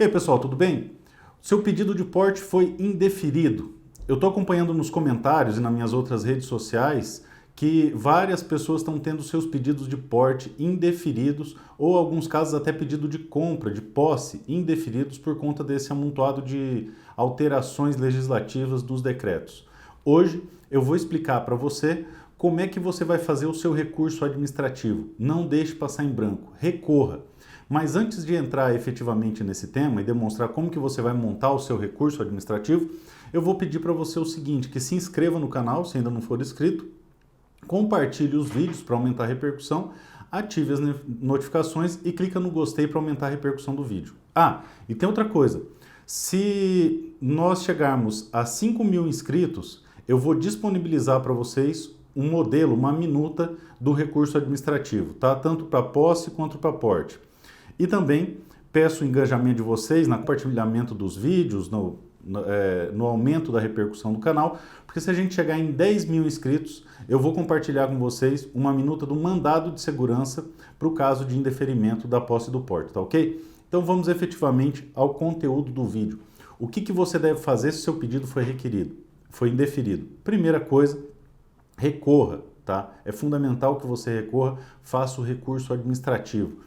E aí, pessoal, tudo bem? Seu pedido de porte foi indeferido. Eu estou acompanhando nos comentários e nas minhas outras redes sociais que várias pessoas estão tendo seus pedidos de porte indeferidos ou, em alguns casos, até pedido de compra, de posse, indeferidos por conta desse amontoado de alterações legislativas dos decretos. Hoje eu vou explicar para você como é que você vai fazer o seu recurso administrativo. Não deixe passar em branco, recorra. Mas antes de entrar efetivamente nesse tema e demonstrar como que você vai montar o seu recurso administrativo, eu vou pedir para você o seguinte, que se inscreva no canal, se ainda não for inscrito, compartilhe os vídeos para aumentar a repercussão, ative as notificações e clica no gostei para aumentar a repercussão do vídeo. Ah, e tem outra coisa, se nós chegarmos a 5.000 inscritos, eu vou disponibilizar para vocês um modelo, uma minuta do recurso administrativo, tá? Tanto para posse quanto para porte. E também peço o engajamento de vocês no compartilhamento dos vídeos, no aumento da repercussão do canal, porque se a gente chegar em 10.000 inscritos, eu vou compartilhar com vocês uma minuta do mandado de segurança para o caso de indeferimento da posse do porte, tá ok? Então vamos efetivamente ao conteúdo do vídeo. O que você deve fazer se o seu pedido foi requerido, foi indeferido? Primeira coisa, recorra, tá? É fundamental que você recorra, faça o recurso administrativo.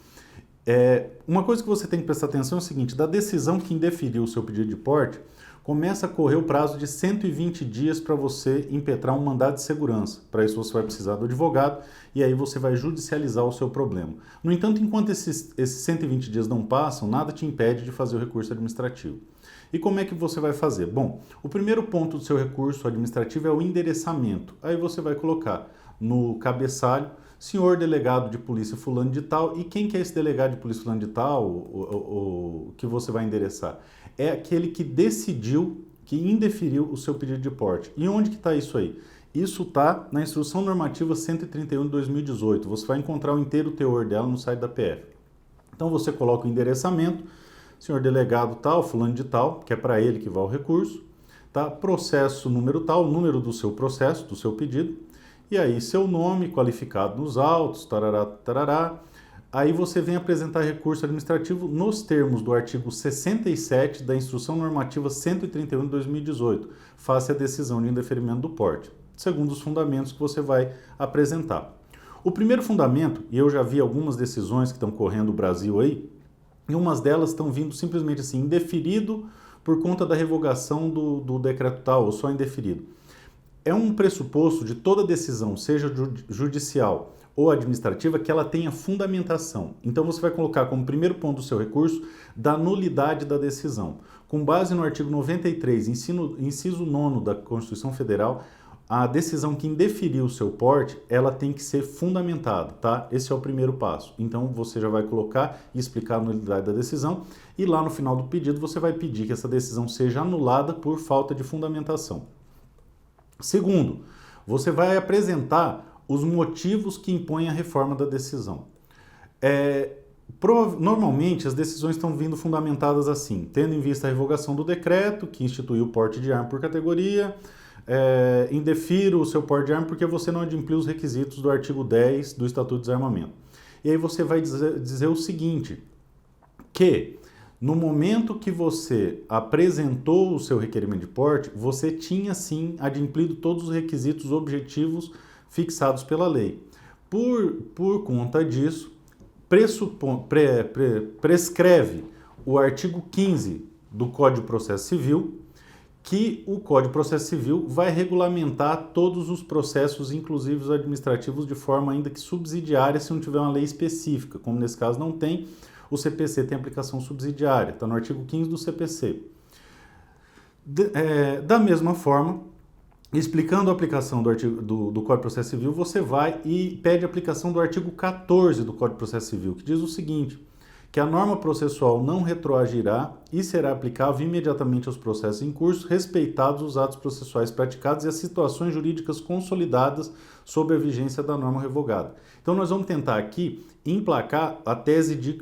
Uma coisa que você tem que prestar atenção é o seguinte, da decisão que indeferiu o seu pedido de porte, começa a correr o prazo de 120 dias para você impetrar um mandado de segurança. Para isso você vai precisar do advogado e aí você vai judicializar o seu problema. No entanto, enquanto esses 120 dias não passam, nada te impede de fazer o recurso administrativo. E como é que você vai fazer? Bom, o primeiro ponto do seu recurso administrativo é o endereçamento. Aí você vai colocar no cabeçalho, senhor delegado de polícia fulano de tal, e quem que é esse delegado de polícia fulano de tal, o que você vai endereçar? É aquele que decidiu, que indeferiu o seu pedido de porte. E onde que está isso aí? Isso está na Instrução Normativa 131 de 2018. Você vai encontrar o inteiro teor dela no site da PF. Então você coloca o endereçamento, senhor delegado tal, fulano de tal, que é para ele que vai o recurso, tá? Processo número tal, número do seu processo, do seu pedido, e aí seu nome qualificado nos autos, tarará, tarará. Aí você vem apresentar recurso administrativo nos termos do artigo 67 da Instrução Normativa 131 de 2018, face a decisão de indeferimento do porte, segundo os fundamentos que você vai apresentar. O primeiro fundamento, e eu já vi algumas decisões que estão correndo no Brasil aí, e umas delas estão vindo simplesmente assim, indeferido por conta da revogação do decreto tal, ou só indeferido. É um pressuposto de toda decisão, seja judicial ou administrativa, que ela tenha fundamentação. Então você vai colocar como primeiro ponto do seu recurso da nulidade da decisão. Com base no artigo 93, inciso 9 da Constituição Federal, a decisão que indeferiu o seu porte, ela tem que ser fundamentada, tá? Esse é o primeiro passo. Então você já vai colocar e explicar a nulidade da decisão e lá no final do pedido você vai pedir que essa decisão seja anulada por falta de fundamentação. Segundo, você vai apresentar os motivos que impõem a reforma da decisão. Normalmente as decisões estão vindo fundamentadas assim, tendo em vista a revogação do decreto que instituiu o porte de arma por categoria, indefiro o seu porte de arma porque você não adimpliu os requisitos do artigo 10 do Estatuto de Desarmamento. E aí você vai dizer o seguinte, que no momento que você apresentou o seu requerimento de porte, você tinha sim adimplido todos os requisitos objetivos fixados pela lei. Por conta disso, prescreve o artigo 15 do Código de Processo Civil, que o Código de Processo Civil vai regulamentar todos os processos, inclusive os administrativos, de forma ainda que subsidiária, se não tiver uma lei específica, como nesse caso não tem. O CPC tem aplicação subsidiária, está no artigo 15 do CPC. Da mesma forma, explicando a aplicação do Código de Processo Civil, você vai e pede a aplicação do artigo 14 do Código de Processo Civil, que diz o seguinte, que a norma processual não retroagirá e será aplicável imediatamente aos processos em curso, respeitados os atos processuais praticados e as situações jurídicas consolidadas sob a vigência da norma revogada. Então nós vamos tentar aqui emplacar a tese de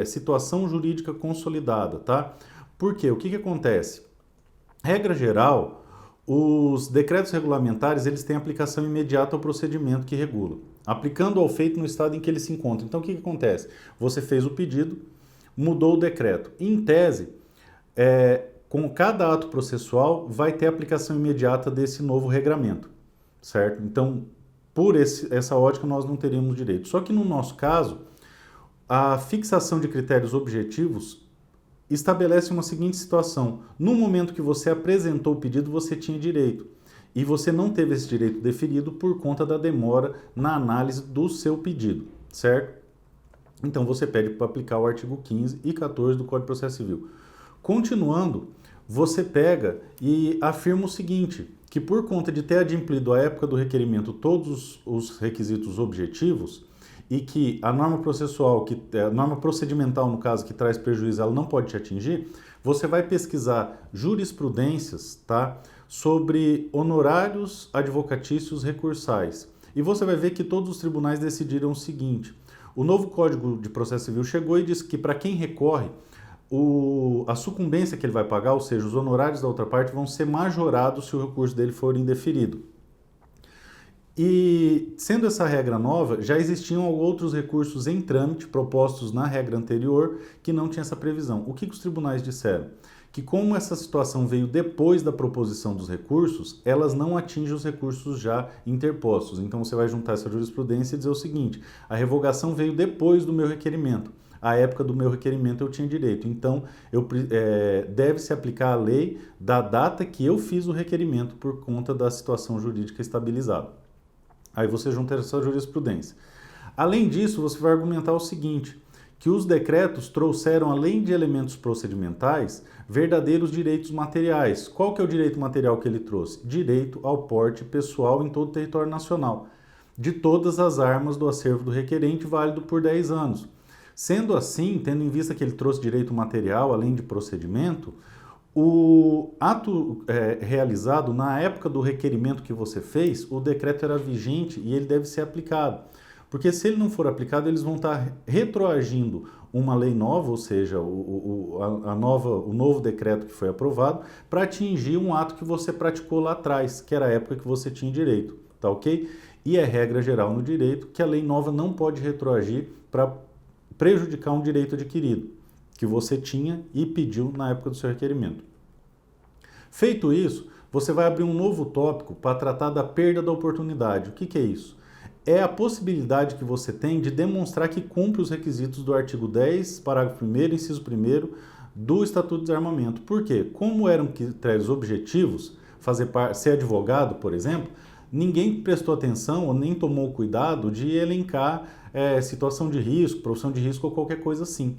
situação jurídica consolidada, tá? Por quê? O que acontece? Regra geral, os decretos regulamentares eles têm aplicação imediata ao procedimento que regula, aplicando ao feito no estado em que ele se encontra. Então, o que acontece? Você fez o pedido, mudou o decreto. Em tese, com cada ato processual vai ter aplicação imediata desse novo regramento, certo? Então, por essa ótica, nós não teríamos direito. Só que no nosso caso, a fixação de critérios objetivos estabelece uma seguinte situação. No momento que você apresentou o pedido, você tinha direito. E você não teve esse direito deferido por conta da demora na análise do seu pedido, certo? Então, você pede para aplicar o artigo 15 e 14 do Código de Processo Civil. Continuando, você pega e afirma o seguinte, que por conta de ter adimplido à época do requerimento todos os requisitos objetivos e que a norma processual, a norma procedimental, no caso, que traz prejuízo, ela não pode te atingir, você vai pesquisar jurisprudências, tá, sobre honorários advocatícios recursais. E você vai ver que todos os tribunais decidiram o seguinte, o novo Código de Processo Civil chegou e disse que para quem recorre, a sucumbência que ele vai pagar, ou seja, os honorários da outra parte, vão ser majorados se o recurso dele for indeferido. E, sendo essa regra nova, já existiam outros recursos em trâmite propostos na regra anterior que não tinha essa previsão. O que os tribunais disseram? Que como essa situação veio depois da proposição dos recursos, elas não atingem os recursos já interpostos. Então você vai juntar essa jurisprudência e dizer o seguinte, a revogação veio depois do meu requerimento. À época do meu requerimento eu tinha direito, então deve-se aplicar a lei da data que eu fiz o requerimento por conta da situação jurídica estabilizada. Aí você junta essa jurisprudência. Além disso, você vai argumentar o seguinte, que os decretos trouxeram, além de elementos procedimentais, verdadeiros direitos materiais. Qual que é o direito material que ele trouxe? Direito ao porte pessoal em todo o território nacional, de todas as armas do acervo do requerente, válido por 10 anos. Sendo assim, tendo em vista que ele trouxe direito material, além de procedimento, o ato realizado na época do requerimento que você fez, o decreto era vigente e ele deve ser aplicado. Porque se ele não for aplicado, eles vão estar retroagindo uma lei nova, ou seja, o novo decreto que foi aprovado, para atingir um ato que você praticou lá atrás, que era a época que você tinha direito, tá ok? E é regra geral no direito que a lei nova não pode retroagir para prejudicar um direito adquirido, que você tinha e pediu na época do seu requerimento. Feito isso, você vai abrir um novo tópico para tratar da perda da oportunidade. O que é isso? É a possibilidade que você tem de demonstrar que cumpre os requisitos do artigo 10, parágrafo 1º, inciso 1º do Estatuto de Desarmamento. Por quê? Como eram critérios objetivos, ser advogado, por exemplo, ninguém prestou atenção ou nem tomou cuidado de elencar situação de risco, profissão de risco ou qualquer coisa assim.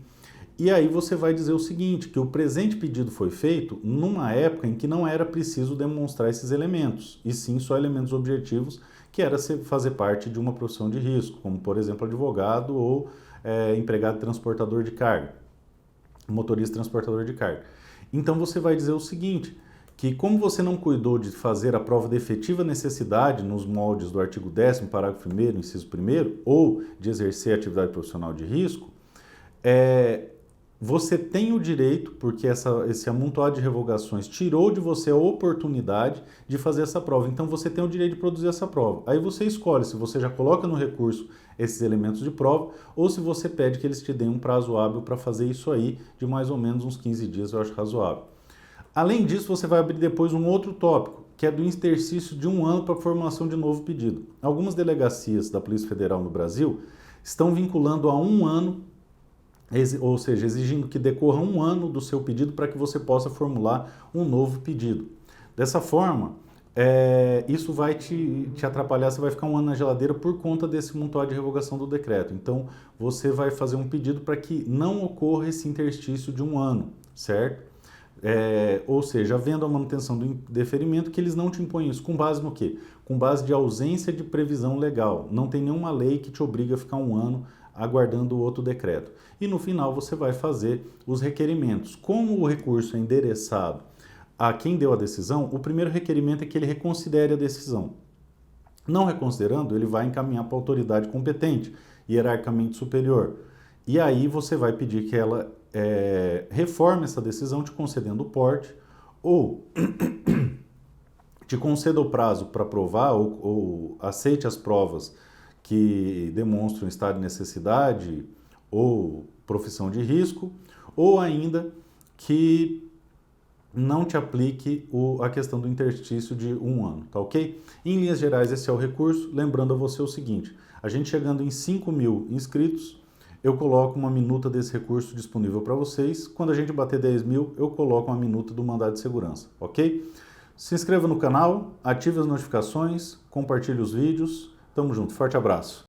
E aí você vai dizer o seguinte, que o presente pedido foi feito numa época em que não era preciso demonstrar esses elementos, e sim só elementos objetivos, que era fazer parte de uma profissão de risco, como por exemplo advogado ou empregado transportador de carga, motorista transportador de carga. Então você vai dizer o seguinte, que como você não cuidou de fazer a prova de efetiva necessidade nos moldes do artigo 10º, parágrafo 1º, inciso 1º, ou de exercer atividade profissional de risco, você tem o direito, porque esse amontoado de revogações tirou de você a oportunidade de fazer essa prova. Então você tem o direito de produzir essa prova. Aí você escolhe se você já coloca no recurso esses elementos de prova ou se você pede que eles te deem um prazo hábil para fazer isso aí de mais ou menos uns 15 dias, eu acho razoável. Além disso, você vai abrir depois um outro tópico, que é do interstício de 1 ano para a formulação de novo pedido. Algumas delegacias da Polícia Federal no Brasil estão vinculando a 1 ano, ou seja, exigindo que decorra 1 ano do seu pedido para que você possa formular um novo pedido. Dessa forma, isso vai te atrapalhar, você vai ficar 1 ano na geladeira por conta desse montante de revogação do decreto. Então, você vai fazer um pedido para que não ocorra esse interstício de 1 ano, certo? Ou seja, havendo a manutenção do deferimento, que eles não te impõem isso. Com base no quê? Com base de ausência de previsão legal. Não tem nenhuma lei que te obriga a ficar 1 ano aguardando o outro decreto. E no final você vai fazer os requerimentos. Como o recurso é endereçado a quem deu a decisão, o primeiro requerimento é que ele reconsidere a decisão. Não reconsiderando, ele vai encaminhar para a autoridade competente, hierarquicamente superior. E aí você vai pedir que ela reforme essa decisão te concedendo o porte ou te conceda o prazo para provar ou aceite as provas que demonstram estado de necessidade ou profissão de risco, ou ainda que não te aplique a questão do interstício de 1 ano, tá ok? Em linhas gerais, esse é o recurso. Lembrando a você o seguinte, a gente chegando em 5.000 inscritos, eu coloco uma minuta desse recurso disponível para vocês. Quando a gente bater 10.000, eu coloco uma minuta do mandado de segurança, ok? Se inscreva no canal, ative as notificações, compartilhe os vídeos. Tamo junto, forte abraço!